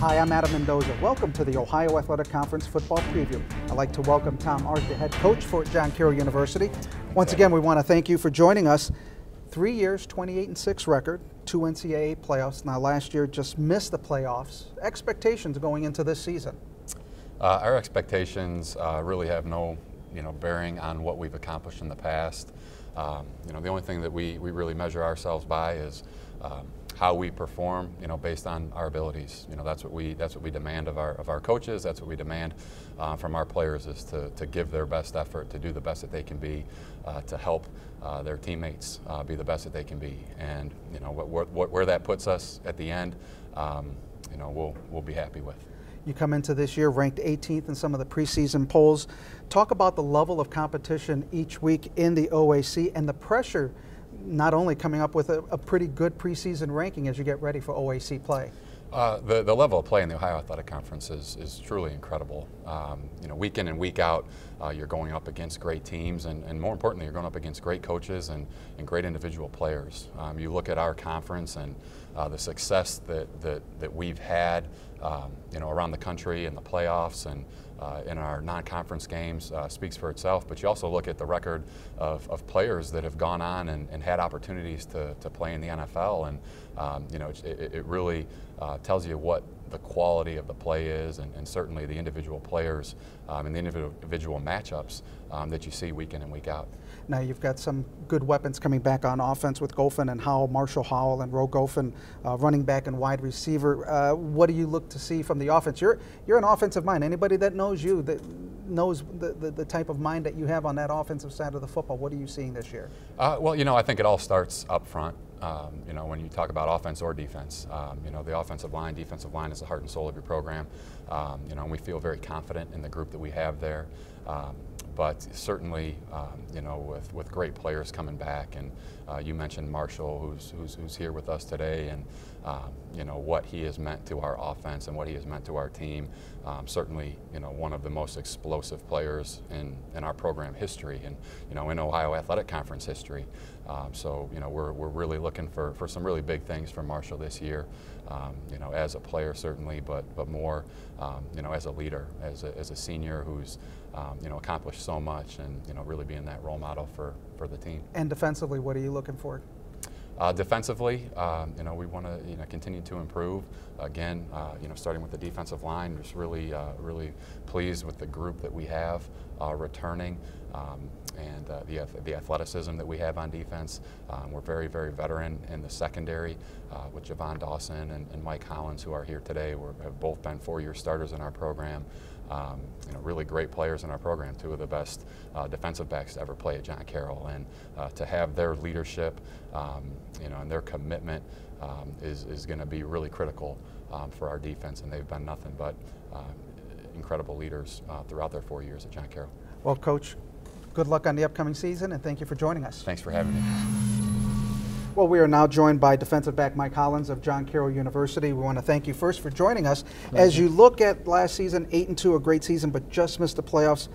Hi, I'm Adam Mendoza. Welcome to the Ohio Athletic Conference Football Preview. I'd like to welcome Tom Arth, the head coach for John Carroll University. Once again, we want to thank you for joining us. 3 years, 28-6 record, 2 NCAA playoffs. Now last year just missed the playoffs. Expectations going into this season? Our expectations really have no bearing on what we've accomplished in the past. The only thing that we really measure ourselves by is how we perform, based on our abilities. That's what we demand of our coaches. That's what we demand from our players, is to give their best effort, to do the best that they can be, to help their teammates be the best that they can be. And where that puts us at the end, we'll be happy with. You come into this year ranked 18th in some of the preseason polls. Talk about the level of competition each week in the OAC and the pressure, not only coming up with a pretty good preseason ranking as you get ready for OAC play. The level of play in the Ohio Athletic Conference is truly incredible. Week in and week out, you're going up against great teams, and more importantly, you're going up against great coaches and great individual players. You look at our conference and the success that we've had, around the country in the playoffs and in our non-conference games speaks for itself. But you also look at the record of players that have gone on and had opportunities to play in the NFL, and it really tells you what the quality of the play is, and certainly the individual players and the individual matchups that you see week in and week out. Now you've got some good weapons coming back on offense with Goffin and Howell, Marshall Howell and Roe Goffin, running back and wide receiver. What do you look to see from the offense? You're an offensive mind. Anybody that knows you, that knows the type of mind that you have on that offensive side of the football, what are you seeing this year? Well, I think it all starts up front. When you talk about offense or defense, the offensive line, defensive line is the heart and soul of your program. And we feel very confident in the group that we have there. But certainly, with great players coming back, and you mentioned Marshall, who's here with us today, and what he has meant to our offense and what he has meant to our team. Certainly, one of the most explosive players in our program history, and in Ohio Athletic Conference history. So we're really looking for some really big things from Marshall this year. As a player certainly, but more as a leader, as a senior who's accomplished so much, and really being that role model for the team. And defensively, what are you looking for? Defensively, we want to continue to improve. Again, starting with the defensive line, just really pleased with the group that we have returning, and the athleticism that we have on defense. We're very, very veteran in the secondary with Javon Dawson and Mike Hollins, who are here today. Have both been 4-year starters in our program. Really great players in our program, 2 of the best defensive backs to ever play at John Carroll, and to have their leadership, and their commitment is going to be really critical for our defense, and they've been nothing but incredible leaders throughout their 4 years at John Carroll. Well, Coach, good luck on the upcoming season, and thank you for joining us. Thanks for having me. Well, we are now joined by defensive back Mike Hollins of John Carroll University. We want to thank you first for joining us. As you look at last season, 8-2, a great season, but just missed the playoffs,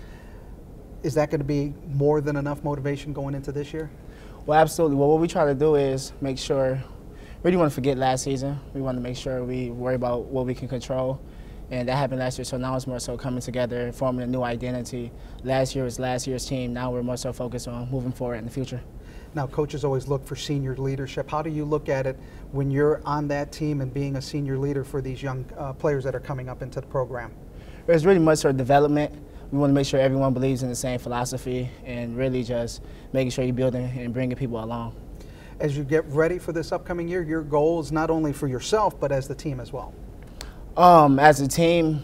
is that going to be more than enough motivation going into this year? Well, absolutely. Well, what we try to do is make sure, we didn't want to forget last season. We want to make sure we worry about what we can control. And that happened last year, so now it's more so coming together, forming a new identity. Last year was last year's team. Now we're more so focused on moving forward in the future. Now, coaches always look for senior leadership. How do you look at it when you're on that team and being a senior leader for these young players that are coming up into the program? There's really much sort of development. We want to make sure everyone believes in the same philosophy, and really just making sure you're building and bringing people along. As you get ready for this upcoming year, your goal is not only for yourself, but as the team as well. As a team,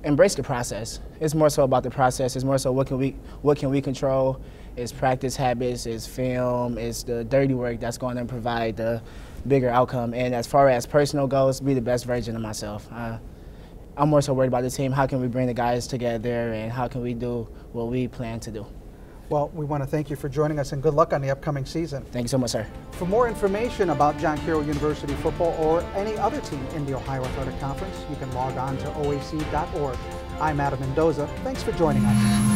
embrace the process. It's more so about the process. It's more so what can we control. It's practice habits, it's film, it's the dirty work that's going to provide the bigger outcome. And as far as personal goals, be the best version of myself. I'm more so worried about the team. How can we bring the guys together, and how can we do what we plan to do? Well, we want to thank you for joining us, and good luck on the upcoming season. Thank you so much, sir. For more information about John Carroll University football or any other team in the Ohio Athletic Conference, you can log on to oac.org. I'm Adam Mendoza. Thanks for joining us.